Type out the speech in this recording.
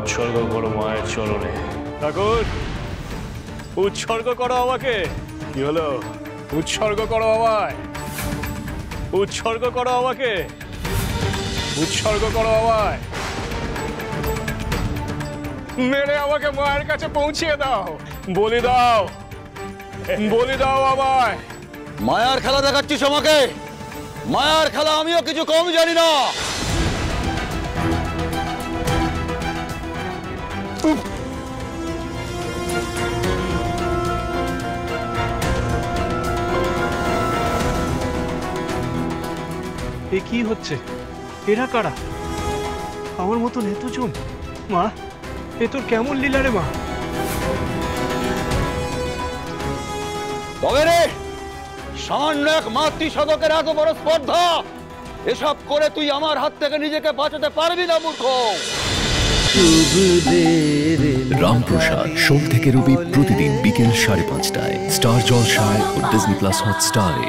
উৎসর্গ করো মায়ের চরণে। ঠাকুর, উৎসর্গ করো আমাকে। কি হলো? উৎসর্গ করো আমায়, উৎসর্গ করো আমাকে, উৎসর্গ করো আমায়। মেরে আমাকে মায়ের কাছে পৌঁছিয়ে দাও, বলি দাও, বলি দাও আমায়। মায়ার খেলা দেখাচ্ছিস আমাকে? মায়ার খেলা আমিও কিছু কম জানি না। এ কি হচ্ছে? এরা কারা? আমার মতন এতজন? মা, এ তোর কেমন লীলা রে মা? তবে রে, সামান্য এক মাতৃ শতকের এত বড় স্পর্ধা, এসব করে তুই আমার হাত থেকে নিজেকে বাঁচাতে পারবি না মূর্খ। রামপ্রসাদ সোম থেকে রবি প্রতিদিন বিকেল 5:30টায় স্টার জলসায় ও ডিজনি প্লাস হটস্টারে।